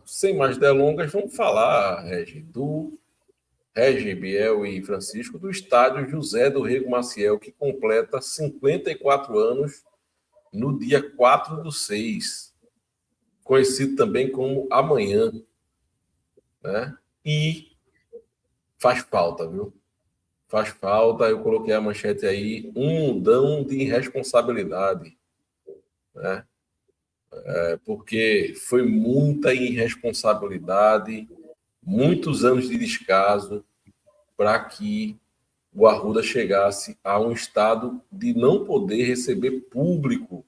sem mais delongas, vamos falar, Regi, Biel e Francisco, do estádio José do Rego Maciel, que completa 54 anos no dia 4/6, conhecido também como Amanhã, né? E faz falta, viu? Faz falta, eu coloquei a manchete aí, um mundão de irresponsabilidade, né? Porque foi muita irresponsabilidade, muitos anos de descaso para que o Arruda chegasse a um estado de não poder receber público.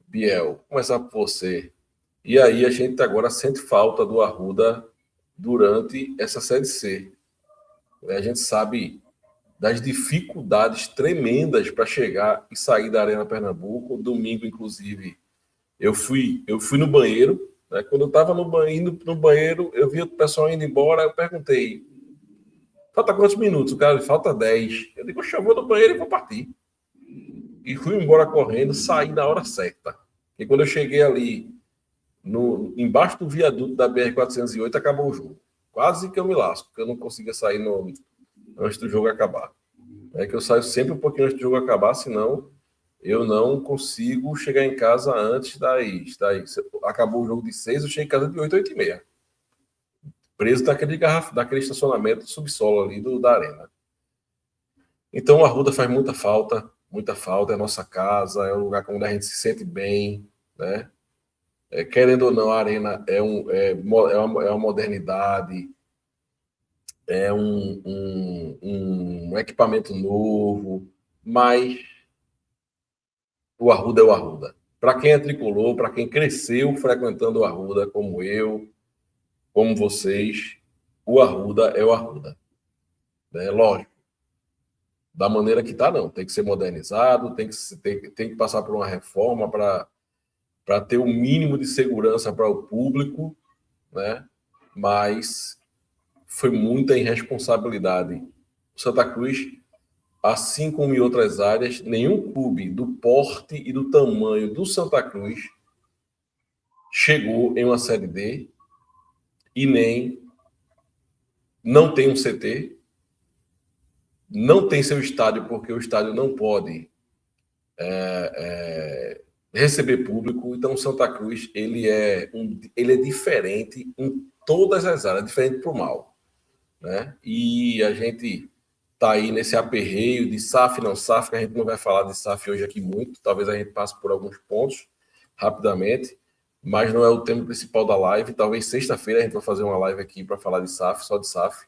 Biel, vou começar por você. E aí a gente agora sente falta do Arruda durante essa Série C. A gente sabe das dificuldades tremendas para chegar e sair da Arena Pernambuco. Domingo, inclusive, eu fui no banheiro, né? Quando eu estava no banheiro, eu vi o pessoal indo embora, eu perguntei, falta quantos minutos? O cara, falta 10. Eu digo, eu vou no banheiro e vou partir. E fui embora correndo, saí na hora certa. E quando eu cheguei ali, embaixo do viaduto da BR-408, acabou o jogo. Quase que eu me lasco, porque eu não conseguia sair antes do jogo acabar. É que eu saio sempre um pouquinho antes do jogo acabar, senão eu não consigo chegar em casa antes das. Acabou o jogo de 6, eu cheguei em casa de 8, 8h30. Preso daquele estacionamento do subsolo ali da arena. Então o Arruda faz muita falta, é a nossa casa, é um lugar onde a gente se sente bem, né? Querendo ou não, a arena é uma modernidade, é um equipamento novo, mas o Arruda é o Arruda. Para quem é tricolor, para quem cresceu frequentando o Arruda, como eu, como vocês, o Arruda é o Arruda. Lógico, da maneira que está, não. Tem que ser modernizado, tem que passar por uma reforma para ter o mínimo de segurança para o público, né? Mas foi muita irresponsabilidade. O Santa Cruz, assim como em outras áreas, nenhum clube do porte e do tamanho do Santa Cruz chegou em uma Série D e nem não tem um CT, não tem seu estádio, porque o estádio não pode receber público. Então, o Santa Cruz ele é diferente em todas as áreas, diferente para o mal, né? E a gente está aí nesse aperreio de SAF, não SAF, que a gente não vai falar de SAF hoje aqui muito, talvez a gente passe por alguns pontos rapidamente, mas não é o tema principal da live. Talvez sexta-feira a gente vai fazer uma live aqui para falar de SAF, só de SAF.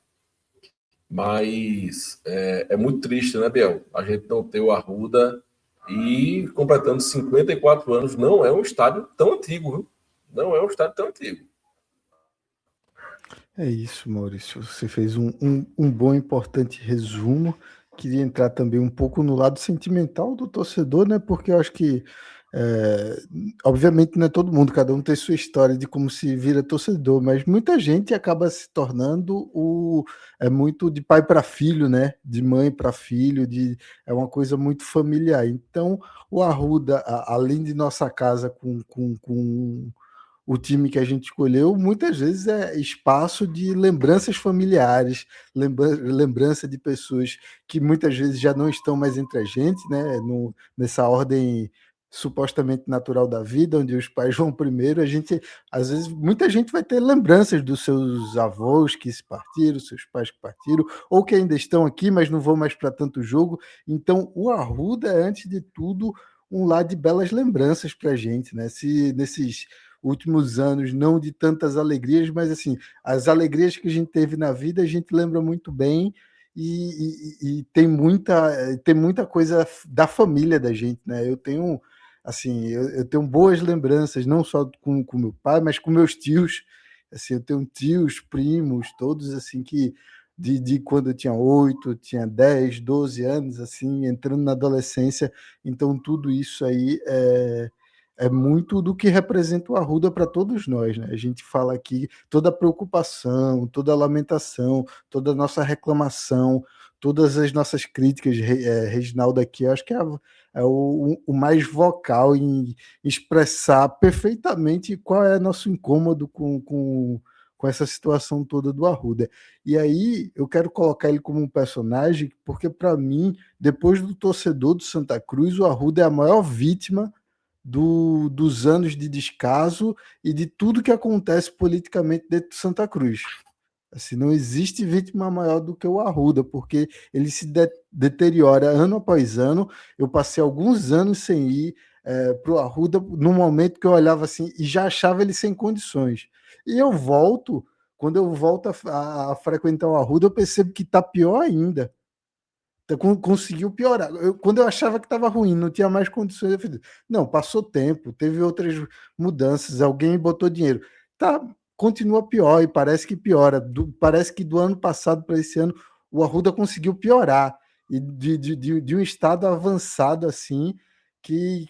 Mas é muito triste, né, Biel? A gente não ter o Arruda e completando 54 anos, não é um estádio tão antigo, viu? Não é um estádio tão antigo. É isso, Maurício. Você fez um bom e importante resumo. Queria entrar também um pouco no lado sentimental do torcedor, né? Porque eu acho que, obviamente, não é todo mundo, cada um tem sua história de como se vira torcedor, mas muita gente acaba se tornando muito de pai para filho, né? De mãe para filho, é uma coisa muito familiar. Então, o Arruda, além de nossa casa com o time que a gente escolheu, muitas vezes é espaço de lembranças familiares, lembrança de pessoas que muitas vezes já não estão mais entre a gente, né? Nessa ordem supostamente natural da vida, onde os pais vão primeiro, às vezes, muita gente vai ter lembranças dos seus avós que se partiram, seus pais que partiram, ou que ainda estão aqui, mas não vão mais para tanto jogo. Então, o Arruda é, antes de tudo, um lar de belas lembranças para a gente, né? Se nesses últimos anos, não de tantas alegrias, mas assim, as alegrias que a gente teve na vida, a gente lembra muito bem e tem muita coisa da família da gente, né? Eu tenho, assim, eu tenho boas lembranças, não só com meu pai, mas com meus tios. Assim, eu tenho tios, primos, todos assim que de quando eu tinha 8, tinha 10, 12 anos, assim, entrando na adolescência. Então, tudo isso aí é muito do que representa o Arruda para todos nós, né? A gente fala aqui toda a preocupação, toda a lamentação, toda a nossa reclamação, todas as nossas críticas, Reginaldo aqui, eu acho que é o mais vocal em expressar perfeitamente qual é nosso incômodo com essa situação toda do Arruda. E aí eu quero colocar ele como um personagem, porque para mim, depois do torcedor do Santa Cruz, o Arruda é a maior vítima dos anos de descaso e de tudo que acontece politicamente dentro de Santa Cruz. Assim, não existe vítima maior do que o Arruda, porque ele se deteriora ano após ano. Eu passei alguns anos sem ir para o Arruda, no momento que eu olhava assim e já achava ele sem condições. E quando eu volto a frequentar o Arruda, eu percebo que está pior ainda. Conseguiu piorar. Quando eu achava que estava ruim, não tinha mais condições, eu falei, não, passou tempo, teve outras mudanças, alguém botou dinheiro. Tá, continua pior e parece que piora. Parece que do ano passado para esse ano o Arruda conseguiu piorar. E de um estado avançado assim, que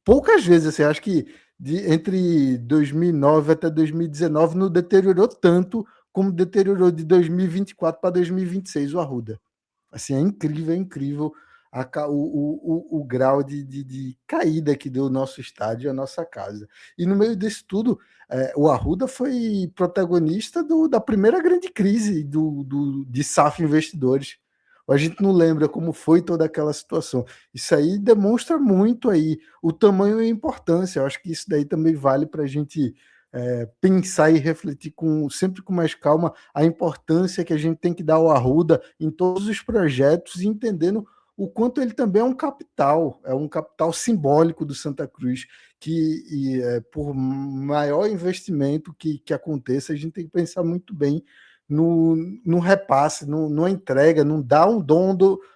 poucas vezes, assim, acho que entre 2009 até 2019 não deteriorou tanto como deteriorou de 2024 para 2026 o Arruda. Assim, é incrível o grau de caída que deu o nosso estádio, a nossa casa. E no meio disso tudo, o Arruda foi protagonista da primeira grande crise de SAF Investidores. A gente não lembra como foi toda aquela situação. Isso aí demonstra muito aí o tamanho e a importância. Eu acho que isso daí também vale para a gente pensar e refletir sempre com mais calma a importância que a gente tem que dar ao Arruda em todos os projetos, e entendendo o quanto ele também é um capital simbólico do Santa Cruz, por maior investimento que aconteça, a gente tem que pensar muito bem no repasse, numa entrega, não dar um dom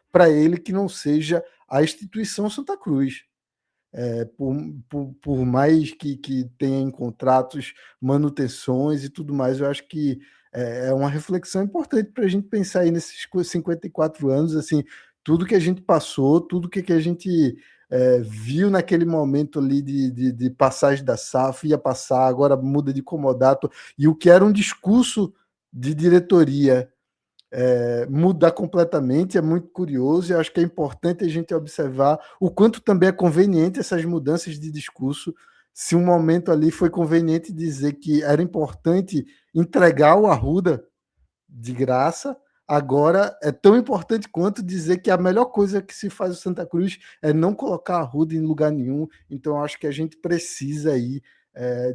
para ele que não seja a instituição Santa Cruz. Por mais que tenha em contratos manutenções e tudo mais, eu acho que é uma reflexão importante para a gente pensar aí nesses 54 anos, assim, tudo que a gente passou, tudo que a gente viu naquele momento ali de passagem da SAF, ia passar, agora muda de comodato, e o que era um discurso de diretoria mudar completamente, é muito curioso, e acho que é importante a gente observar o quanto também é conveniente essas mudanças de discurso. Se um momento ali foi conveniente dizer que era importante entregar o Arruda de graça, agora é tão importante quanto dizer que a melhor coisa que se faz o Santa Cruz é não colocar a Arruda em lugar nenhum. Então acho que a gente precisa aí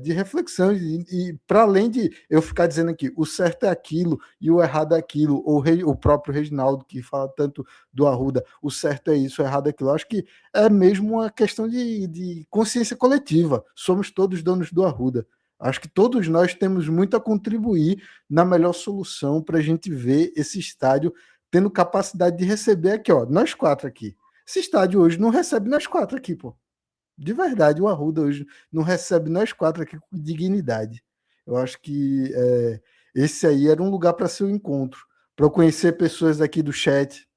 de reflexão, e para além de eu ficar dizendo aqui o certo é aquilo e o errado é aquilo, ou o próprio Reginaldo que fala tanto do Arruda, o certo é isso, o errado é aquilo, acho que é mesmo uma questão de consciência coletiva. Somos todos donos do Arruda. Acho que todos nós temos muito a contribuir na melhor solução para a gente ver esse estádio tendo capacidade de receber aqui, ó, nós quatro aqui. Esse estádio hoje não recebe nós quatro aqui, pô. De verdade, o Arruda hoje não recebe nós quatro aqui com dignidade. Eu acho que esse aí era um lugar para ser um encontro, para eu conhecer pessoas aqui do chat,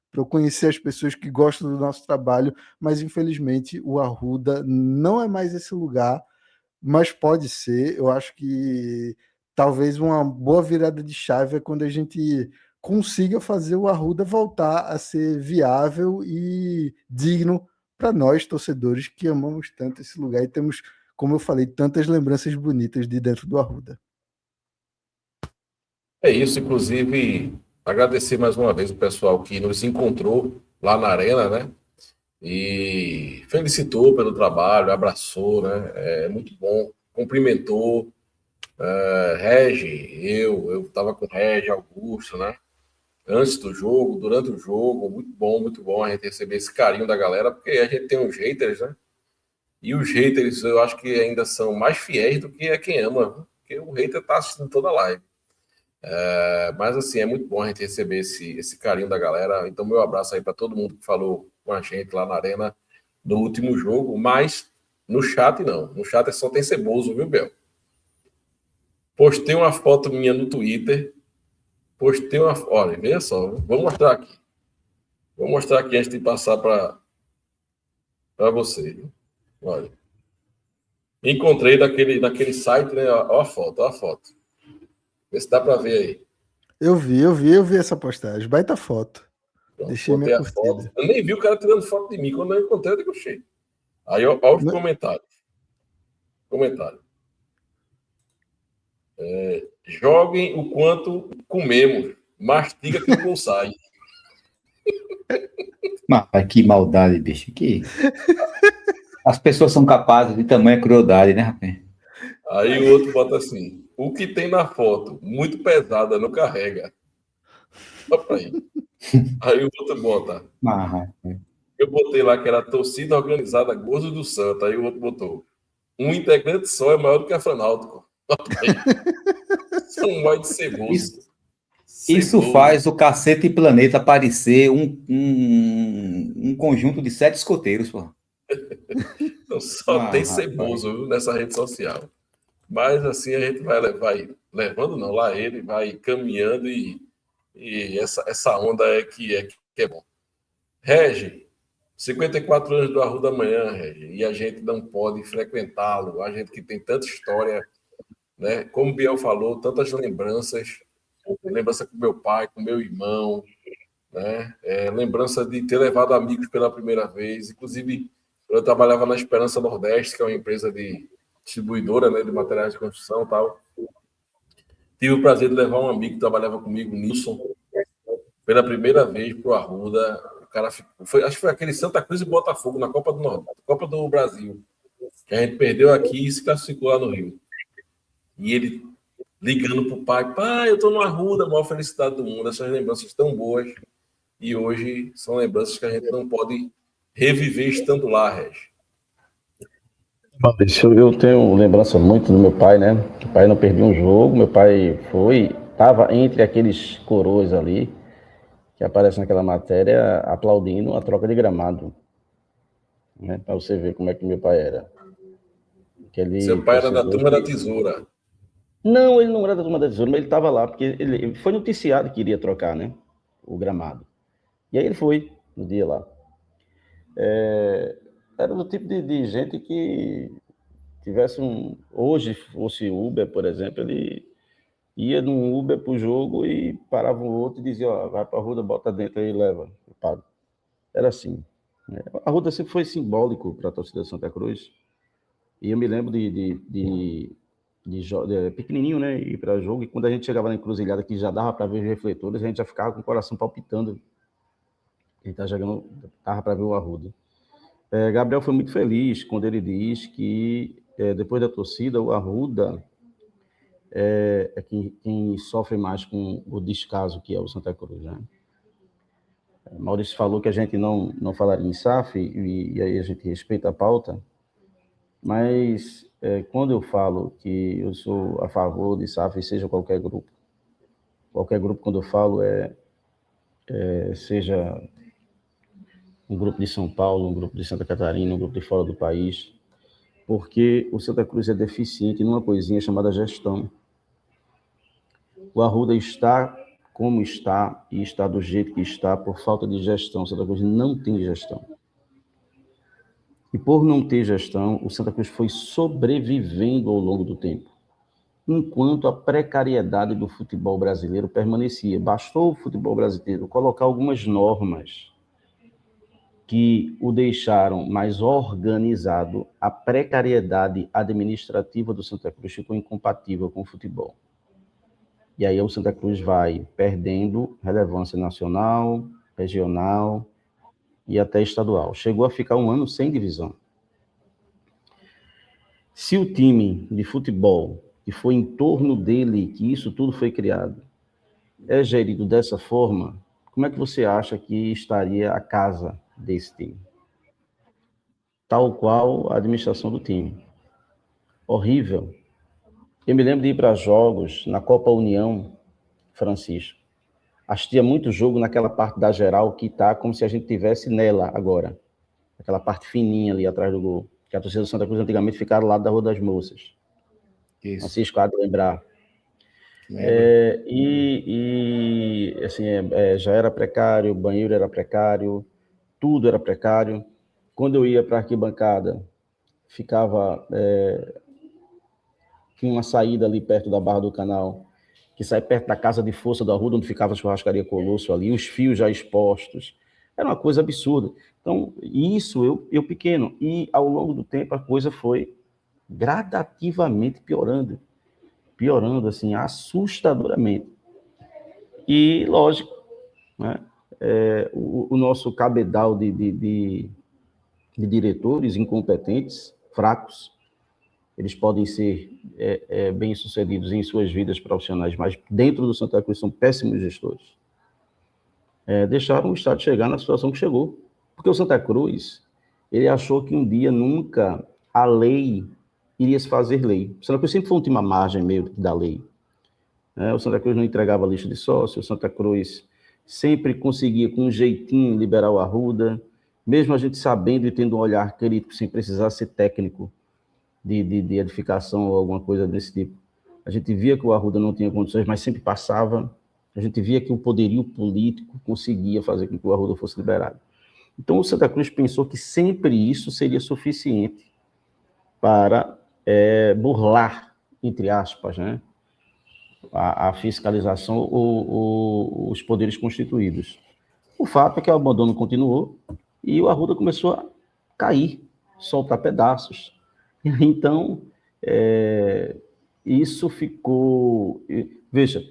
para eu conhecer as pessoas que gostam do nosso trabalho, mas infelizmente o Arruda não é mais esse lugar, mas pode ser. Eu acho que talvez uma boa virada de chave é quando a gente consiga fazer o Arruda voltar a ser viável e digno para nós, torcedores, que amamos tanto esse lugar e temos, como eu falei, tantas lembranças bonitas de dentro do Arruda. É isso, inclusive, agradecer mais uma vez o pessoal que nos encontrou lá na arena, né? E felicitou pelo trabalho, abraçou, né? É muito bom, cumprimentou. Regi, eu estava com Regi, Augusto, né? Antes do jogo, durante o jogo, muito bom a gente receber esse carinho da galera, porque a gente tem uns haters, né? E os haters eu acho que ainda são mais fiéis do que quem ama, viu? Porque o hater tá assistindo toda a live. Mas assim, é muito bom a gente receber esse carinho da galera. Então, meu abraço aí para todo mundo que falou com a gente lá na arena no último jogo, mas no chat não. No chat só tem ceboso, viu, Bel? Postei uma foto minha no Twitter. Postei uma. Olha, veja só, vou mostrar aqui. Vou mostrar aqui antes de passar para você. Olha. Encontrei daquele site, né? Ó a foto, ó a foto. Vê se dá para ver aí. Eu vi essa postagem. Baita foto. Pronto, Deixei minha botei a foto. curtida. Eu nem vi o cara tirando foto de mim. Quando eu encontrei, eu digo, cheio. Aí, olha os Não- comentários. Comentário. Joguem o quanto comemos. Mastiga que o gol sai. Mas que maldade, bicho. As pessoas são capazes de tamanha crueldade, né, rapaz? Aí o outro bota assim: o que tem na foto? Muito pesada, não carrega. Opa aí. Aí o outro bota. Mas, Eu botei lá que era a torcida organizada Gozo do Santo. Aí o outro botou. Um integrante só é maior do que a Fanáutico. São mais de ceboso. isso faz o Cacete Planeta parecer um conjunto de 7 escoteiros, pô. Então, só tem ceboso, viu, nessa rede social. Mas assim a gente vai levando, não, lá ele vai caminhando e essa onda que é bom. Regi, 54 anos do Arruda Amanhã, Regi, e a gente não pode frequentá-lo, a gente que tem tanta história, né? Como o Biel falou, tantas lembranças, lembrança com meu pai, com meu irmão, né? Lembrança de ter levado amigos pela primeira vez, inclusive eu trabalhava na Esperança Nordeste, que é uma empresa de distribuidora, né, de materiais de construção e tal. Tive o prazer de levar um amigo que trabalhava comigo, Nilson, pela primeira vez para o Arruda. O cara acho que foi aquele Santa Cruz e Botafogo na Copa do Nordeste, Copa do Brasil, que a gente perdeu aqui e se classificou lá no Rio. E ele ligando pro pai, eu tô no Arruda, a maior felicidade do mundo, essas lembranças tão boas. E hoje são lembranças que a gente não pode reviver estando lá, Regis. Maurício, eu tenho lembrança muito do meu pai, né? Meu pai não perdia um jogo, meu pai estava entre aqueles coroas ali que aparecem naquela matéria aplaudindo a troca de gramado, né? Para você ver como é que meu pai era. Seu pai era da turma da tesoura. Não, ele não era da turma da tesoura, mas ele estava lá, porque ele foi noticiado que iria trocar, né? O gramado. E aí ele foi no dia lá. Era do tipo de gente que tivesse hoje fosse Uber, por exemplo, ele ia num Uber pro jogo e parava um outro e dizia, ó, vai pra Arruda, bota dentro aí e leva, eu pago. Era assim. Né? A Arruda sempre foi simbólico para a torcida de Santa Cruz. E eu me lembro de pequenininho, né, ir para jogo, e quando a gente chegava na encruzilhada que já dava para ver os refletores, a gente já ficava com o coração palpitando. A gente dava para ver o Arruda. Gabriel foi muito feliz quando ele diz que depois da torcida, o Arruda é quem sofre mais com o descaso que é o Santa Cruz, né? Maurício falou que a gente não falaria em SAF, e aí a gente respeita a pauta, mas quando eu falo que eu sou a favor de SAF, seja qualquer grupo, quando eu falo, seja um grupo de São Paulo, um grupo de Santa Catarina, um grupo de fora do país, porque o Santa Cruz é deficiente numa coisinha chamada gestão. O Arruda está como está e está do jeito que está por falta de gestão. O Santa Cruz não tem gestão. E por não ter gestão, o Santa Cruz foi sobrevivendo ao longo do tempo, enquanto a precariedade do futebol brasileiro permanecia. Bastou o futebol brasileiro colocar algumas normas que o deixaram mais organizado, a precariedade administrativa do Santa Cruz ficou incompatível com o futebol. E aí o Santa Cruz vai perdendo relevância nacional, regional e até estadual. Chegou a ficar um ano sem divisão. Se o time de futebol, que foi em torno dele, que isso tudo foi criado, é gerido dessa forma, como é que você acha que estaria a casa desse time? Tal qual a administração do time. Horrível. Eu me lembro de ir para jogos na Copa União, Francisco. Assistia muito jogo naquela parte da geral que está como se a gente tivesse nela agora. Aquela parte fininha ali atrás do gol. Que a torcida do Santa Cruz antigamente ficava ao lado da Rua das Moças. Isso. Francisco há de lembrar. Assim, já era precário, o banheiro era precário, tudo era precário. Quando eu ia para a arquibancada, tinha uma saída ali perto da Barra do Canal, que sai perto da casa de força do Arruda, onde ficava a churrascaria Colosso ali, os fios já expostos. Era uma coisa absurda. Então, isso eu pequeno. E, ao longo do tempo, a coisa foi gradativamente piorando. Piorando, assim, assustadoramente. E, lógico, né, o nosso cabedal de diretores incompetentes, fracos, eles podem ser bem-sucedidos em suas vidas profissionais, mas dentro do Santa Cruz são péssimos gestores. Deixaram o Estado chegar na situação que chegou. Porque o Santa Cruz, ele achou que um dia nunca a lei iria se fazer lei. O Santa Cruz sempre foi um time à margem meio da lei. O Santa Cruz não entregava lista de sócio, o Santa Cruz sempre conseguia, com um jeitinho, liberar o Arruda, mesmo a gente sabendo e tendo um olhar crítico, sem precisar ser técnico de edificação ou alguma coisa desse tipo. A gente via que o Arruda não tinha condições, mas sempre passava. A gente via que o poderio político conseguia fazer com que o Arruda fosse liberado. Então, o Santa Cruz pensou que sempre isso seria suficiente para burlar, entre aspas, né, a fiscalização ou os poderes constituídos. O fato é que o abandono continuou e o Arruda começou a cair, soltar pedaços. Então, isso ficou... Veja,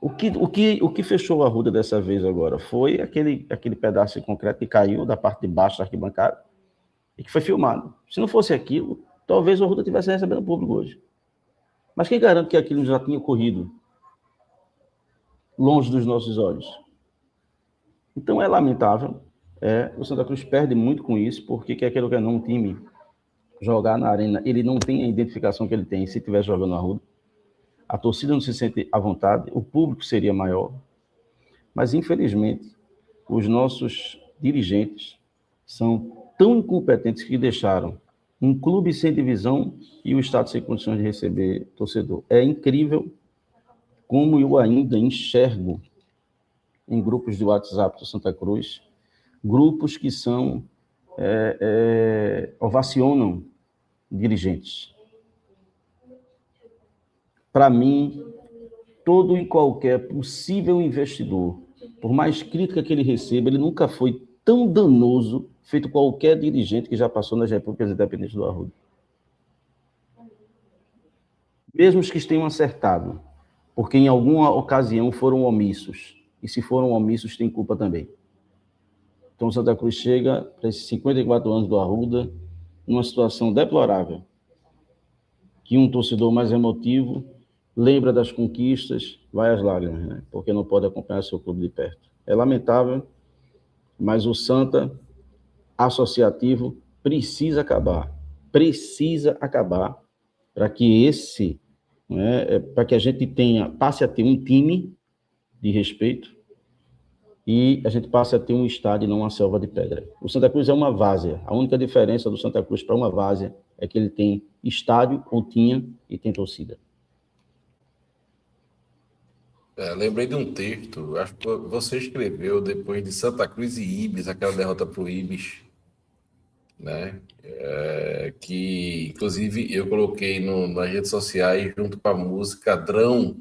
o que fechou o Arruda dessa vez agora foi aquele pedaço de concreto que caiu da parte de baixo da arquibancada e que foi filmado. Se não fosse aquilo, talvez o Arruda estivesse recebendo público hoje. Mas quem garante que aquilo já tinha ocorrido longe dos nossos olhos? Então é lamentável. O Santa Cruz perde muito com isso, porque quer queira ou quer não, um time jogar na arena, ele não tem a identificação que ele tem se estiver jogando na Arruda. A torcida não se sente à vontade, o público seria maior. Mas, infelizmente, os nossos dirigentes são tão incompetentes que deixaram um clube sem divisão e o Estado sem condições de receber torcedor. É incrível como eu ainda enxergo em grupos de WhatsApp do Santa Cruz, grupos que são ovacionam dirigentes. Para mim, todo e qualquer possível investidor, por mais crítica que ele receba, ele nunca foi tão danoso feito qualquer dirigente que já passou nas repúblicas independentes do Arruda. Mesmo os que tenham acertado, porque em alguma ocasião foram omissos, e se foram omissos, tem culpa também. Então, Santa Cruz chega para esses 54 anos do Arruda numa situação deplorável, que um torcedor mais emotivo lembra das conquistas, vai às lágrimas, né? Porque não pode acompanhar seu clube de perto. É lamentável, mas o Santa associativo precisa acabar para que para que a gente passe a ter um time de respeito e a gente passe a ter um estádio e não uma selva de pedra. O Santa Cruz é uma várzea. A única diferença do Santa Cruz para uma várzea é que ele tem estádio, ou tinha, e tem torcida. Lembrei de um texto, acho que você escreveu depois de Santa Cruz e Ibis, aquela derrota para o Ibis, né? Que, inclusive, eu coloquei nas redes sociais junto com a música Drão,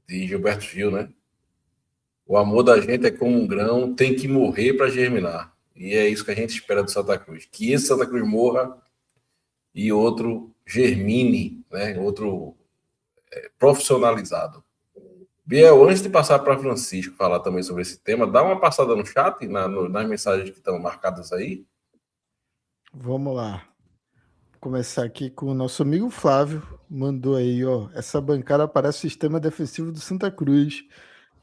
de Gilberto Gil, né? O amor da gente é como um grão, tem que morrer para germinar. E é isso que a gente espera do Santa Cruz. Que esse Santa Cruz morra e outro germine, né? Outro profissionalizado. Biel, antes de passar para Francisco falar também sobre esse tema, dá uma passada no chat, nas mensagens que estão marcadas aí. Vamos lá. Vou começar aqui com o nosso amigo Flávio. Mandou aí, ó. Essa bancada parece o sistema defensivo do Santa Cruz.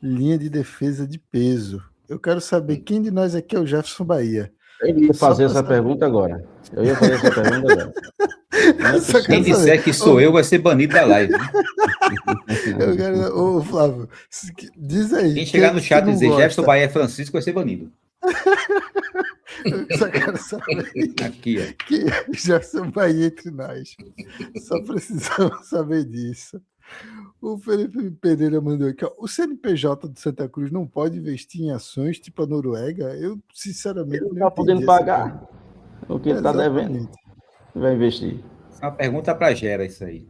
Linha de defesa de peso. Eu quero saber quem de nós aqui é o Jefferson Bahia. Eu ia fazer essa pergunta agora. Quem disser que sou eu vai ser banido da live. Eu quero... Ô, Flávio, diz aí. Quem chegar no chat e dizer Jefferson Bahia Francisco vai ser banido. Eu só quero saber aqui, ó. Que é Jefferson Bahia entre nós. Só precisamos saber disso. O Felipe Pereira mandou aqui, ó. O CNPJ do Santa Cruz não pode investir em ações tipo a Noruega? Eu, sinceramente, não está podendo pagar o que ele está devendo. Vai investir. É uma pergunta para Gera, isso aí.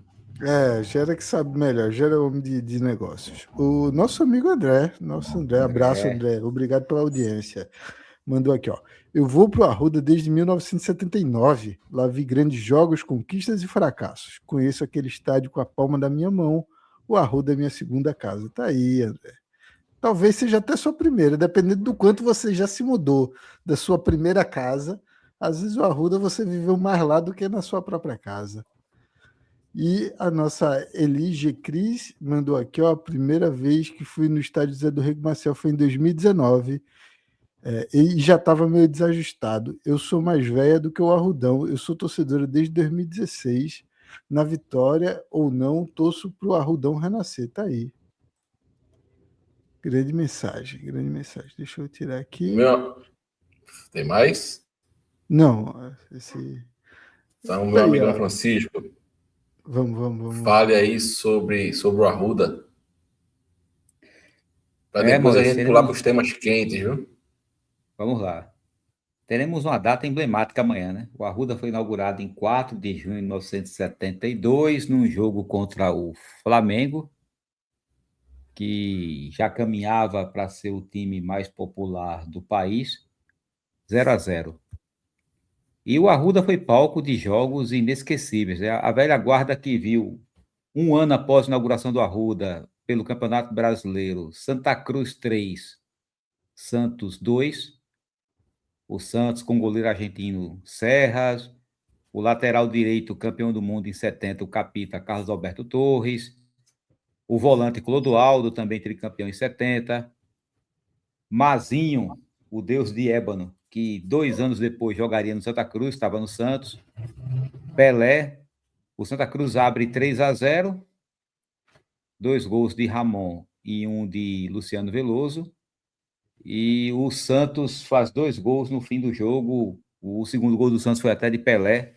Gera que sabe melhor, Gera homem de negócios. O nosso amigo André, abraço André, obrigado pela audiência. Mandou aqui, ó. Eu vou pro Arruda desde 1979. Lá vi grandes jogos, conquistas e fracassos. Conheço aquele estádio com a palma da minha mão. O Arruda é minha segunda casa. Tá aí, André. Talvez seja até sua primeira, dependendo do quanto você já se mudou da sua primeira casa. Às vezes o Arruda você viveu mais lá do que na sua própria casa. E a nossa Elige Cris mandou aqui, ó, a primeira vez que fui no estádio Zé do Rego Maciel foi em 2019. E já estava meio desajustado. Eu sou mais velha do que o Arrudão. Eu sou torcedora desde 2016. Na vitória ou não, torço para o Arrudão renascer. Tá aí. Grande mensagem, grande mensagem. Deixa eu tirar aqui. Tem mais? Não, esse. Então, meu amigão Francisco. Vamos. Fale aí sobre o Arruda. Para depois a gente pular para os temas quentes, viu? Vamos lá. Teremos uma data emblemática amanhã, né? O Arruda foi inaugurado em 4 de junho de 1972, num jogo contra o Flamengo, que já caminhava para ser o time mais popular do país, 0-0. E o Arruda foi palco de jogos inesquecíveis. Né? A velha guarda que viu, um ano após a inauguração do Arruda, pelo Campeonato Brasileiro, Santa Cruz 3, Santos 2, o Santos com o goleiro argentino Serras, o lateral direito, campeão do mundo em 70, o capita Carlos Alberto Torres, o volante Clodoaldo, também tricampeão em 70, Mazinho, o deus de ébano, que 2 anos depois jogaria no Santa Cruz, estava no Santos, Pelé, o Santa Cruz abre 3-0, 2 gols de Ramon e um de Luciano Veloso, e o Santos faz 2 gols no fim do jogo, o segundo gol do Santos foi até de Pelé,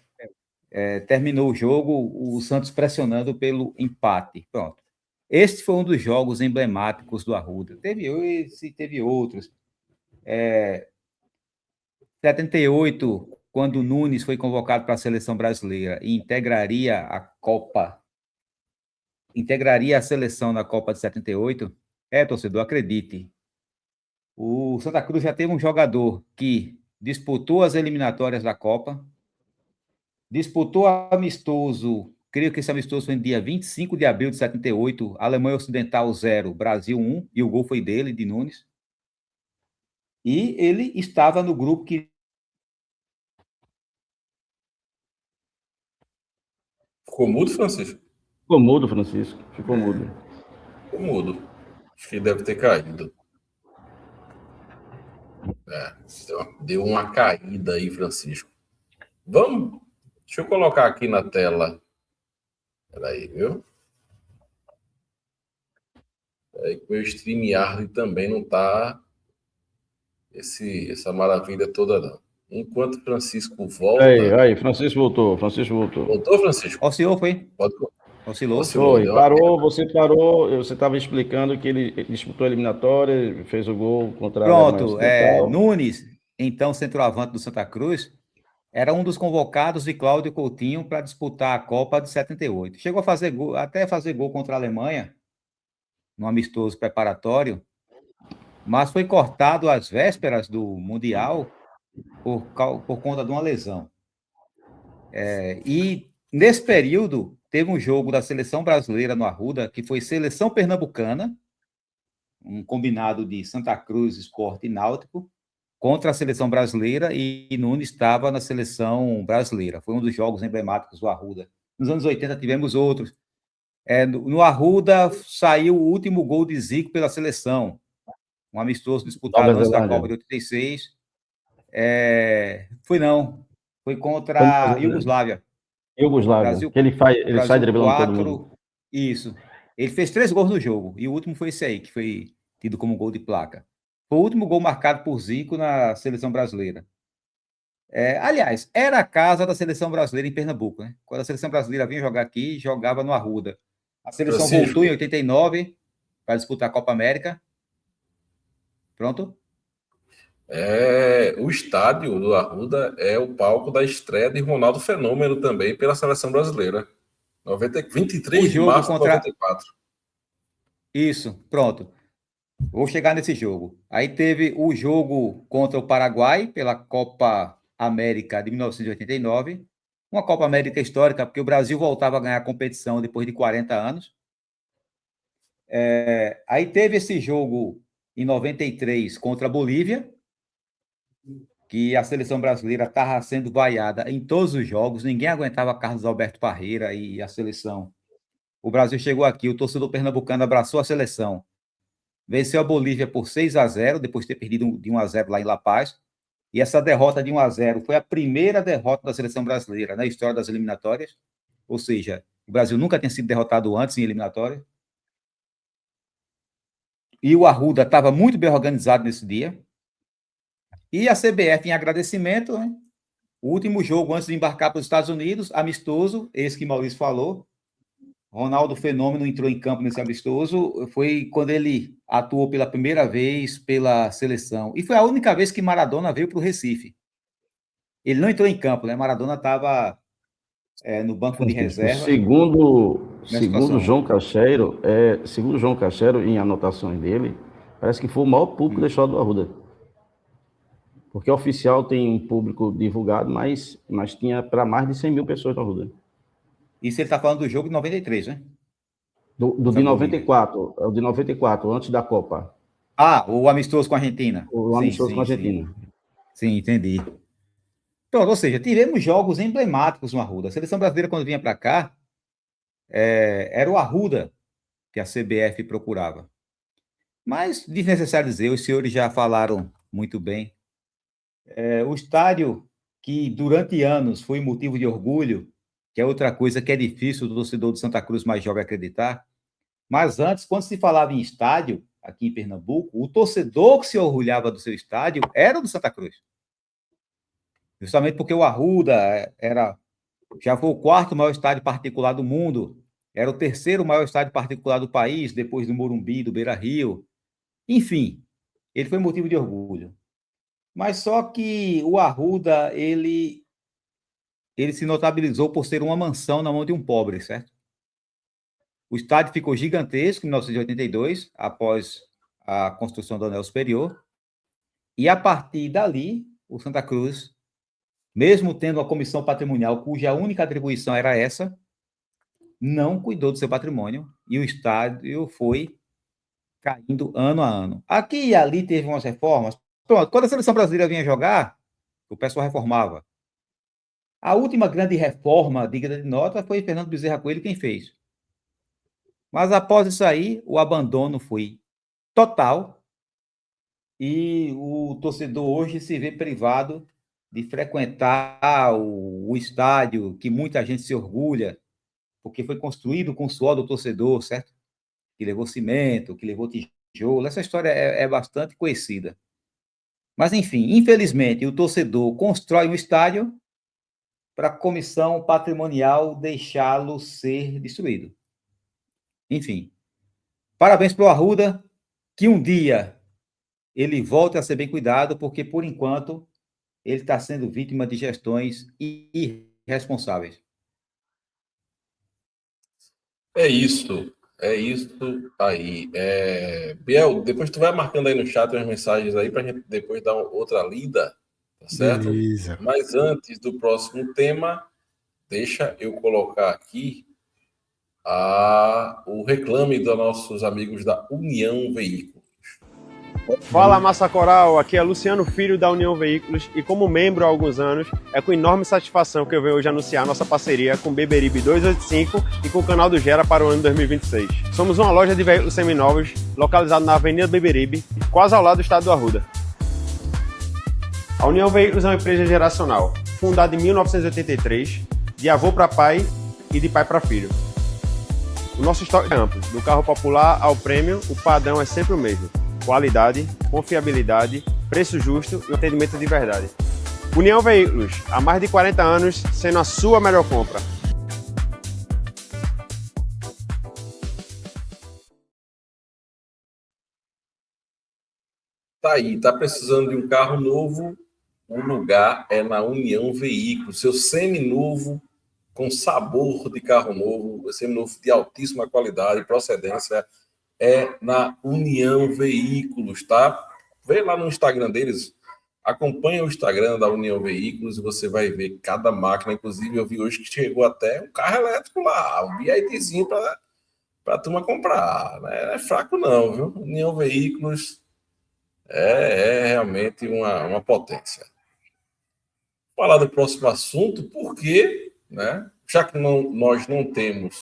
terminou o jogo, o Santos pressionando pelo empate, pronto. Este foi um dos jogos emblemáticos do Arruda. Teve esse, teve outros. 78, quando o Nunes foi convocado para a seleção brasileira e integraria a seleção na Copa de 78, torcedor, acredite, o Santa Cruz já teve um jogador que disputou as eliminatórias da Copa, disputou amistoso, creio que esse amistoso foi no dia 25 de abril de 78, Alemanha Ocidental 0, Brasil 1, e o gol foi dele, de Nunes. E ele estava no grupo que... Ficou mudo, Francisco? Ficou mudo, Francisco. Ficou mudo. Ficou mudo. Acho que deve ter caído. Deu uma caída aí, Francisco. Vamos? Deixa eu colocar aqui na tela. Peraí, viu? Peraí, que meu StreamYard também não tá essa maravilha toda, não. Enquanto Francisco volta... Aí, Francisco voltou. Voltou, Francisco? Oscilou, foi? Oscilou. Foi, parou, você estava explicando que ele disputou a eliminatória, fez o gol contra a Alemanha Ocidental. Nunes, então centroavante do Santa Cruz, era um dos convocados de Cláudio Coutinho para disputar a Copa de 78. Chegou a fazer gol, até fazer gol contra a Alemanha, no amistoso preparatório, mas foi cortado às vésperas do Mundial por conta de uma lesão. E nesse período, teve um jogo da seleção brasileira no Arruda, que foi seleção pernambucana, um combinado de Santa Cruz, Sport e Náutico, contra a seleção brasileira, e Nunes estava na seleção brasileira. Foi um dos jogos emblemáticos do Arruda. Nos anos 80 tivemos outros. No Arruda saiu o último gol de Zico pela seleção, um amistoso disputado antes da Copa de 86. Foi contra a Iugoslávia. Brasil, que ele sai driblando todo mundo. Isso. Ele fez 3 gols no jogo, e o último foi esse aí, que foi tido como gol de placa. Foi o último gol marcado por Zico na seleção brasileira. Aliás, era a casa da seleção brasileira em Pernambuco, né? Quando a seleção brasileira vinha jogar aqui, jogava no Arruda. A seleção voltou em 89 para disputar a Copa América. Pronto? O estádio do Arruda é o palco da estreia de Ronaldo Fenômeno também pela seleção brasileira. 23 de março de 94. Isso, pronto. Vou chegar nesse jogo. Aí teve o jogo contra o Paraguai pela Copa América de 1989. Uma Copa América histórica, porque o Brasil voltava a ganhar a competição depois de 40 anos. Aí teve esse jogo em 93 contra a Bolívia, que a seleção brasileira estava sendo vaiada em todos os jogos, ninguém aguentava Carlos Alberto Parreira e a seleção. O Brasil chegou aqui, o torcedor pernambucano abraçou a seleção, venceu a Bolívia por 6-0, depois de ter perdido de 1-0 lá em La Paz, e essa derrota de 1-0 foi a primeira derrota da seleção brasileira na história das eliminatórias, ou seja, o Brasil nunca tinha sido derrotado antes em eliminatória. E o Arruda estava muito bem organizado nesse dia. E a CBF, em agradecimento, né? O último jogo antes de embarcar para os Estados Unidos, amistoso, esse que Maurício falou, Ronaldo Fenômeno entrou em campo nesse amistoso, foi quando ele atuou pela primeira vez pela seleção. E foi a única vez que Maradona veio para o Recife. Ele não entrou em campo, né? Maradona estava no banco de reserva. Segundo João Cacheiro, em anotações dele, parece que foi o maior público da história do Arruda. Porque oficial tem um público divulgado, mas tinha para mais de 100 mil pessoas no Arruda. Isso ele está falando do jogo de 93, né? Do de 94, o de 94, antes da Copa. Ah, o amistoso com a Argentina. O amistoso com a Argentina. Sim, entendi. Pronto, ou seja, tivemos jogos emblemáticos no Arruda. A seleção brasileira, quando vinha para cá, era o Arruda que a CBF procurava. Mas, desnecessário dizer, os senhores já falaram muito bem. O estádio, que durante anos foi motivo de orgulho, que é outra coisa que é difícil do torcedor do Santa Cruz mais jovem acreditar, mas antes, quando se falava em estádio, aqui em Pernambuco, o torcedor que se orgulhava do seu estádio era o do Santa Cruz. Justamente porque o Arruda já foi o quarto maior estádio particular do mundo, era o terceiro maior estádio particular do país, depois do Morumbi, do Beira-Rio. Enfim, ele foi motivo de orgulho. Mas só que o Arruda, ele se notabilizou por ser uma mansão na mão de um pobre, certo? O estádio ficou gigantesco em 1982, após a construção do Anel Superior, e a partir dali, o Santa Cruz, mesmo tendo uma comissão patrimonial cuja única atribuição era essa, não cuidou do seu patrimônio, e o estádio foi caindo ano a ano. Aqui e ali teve umas reformas. Pronto, quando a seleção brasileira vinha jogar, o pessoal reformava. A última grande reforma digna de nota foi Fernando Bezerra Coelho quem fez. Mas após isso aí, o abandono foi total e o torcedor hoje se vê privado de frequentar o estádio que muita gente se orgulha, porque foi construído com o suor do torcedor, certo? Que levou cimento, que levou tijolo. Essa história é bastante conhecida. Mas, enfim, infelizmente, o torcedor constrói um estádio para a comissão patrimonial deixá-lo ser destruído. Enfim, parabéns para o Arruda, que um dia ele volte a ser bem cuidado, porque, por enquanto, ele está sendo vítima de gestões irresponsáveis. É isso aí. Biel, depois tu vai marcando aí no chat as mensagens aí para a gente depois dar outra lida, tá certo? Beleza. Mas antes do próximo tema, deixa eu colocar aqui o reclame dos nossos amigos da União Veículos. Fala, Massa Coral, aqui é Luciano Filho da União Veículos e como membro há alguns anos, é com enorme satisfação que eu venho hoje anunciar nossa parceria com Beberibe 285 e com o canal do Gera para o ano 2026. Somos uma loja de veículos seminovos localizada na Avenida Beberibe, quase ao lado do estado do Arruda. A União Veículos é uma empresa geracional, fundada em 1983, de avô para pai e de pai para filho. O nosso estoque é amplo, do carro popular ao prêmio, o padrão é sempre o mesmo. Qualidade, confiabilidade, preço justo e atendimento de verdade. União Veículos, há mais de 40 anos, sendo a sua melhor compra. Tá aí, tá precisando de um carro novo? O lugar é na União Veículos. Seu seminovo com sabor de carro novo, seminovo de altíssima qualidade e procedência, é na União Veículos, tá? Vê lá no Instagram deles, acompanha o Instagram da União Veículos e você vai ver cada máquina. Inclusive, eu vi hoje que chegou até um carro elétrico lá, um BYDzinho para a turma comprar. Não é fraco não, viu? União Veículos é realmente uma potência. Falar do próximo assunto, porque, né, já que nós não temos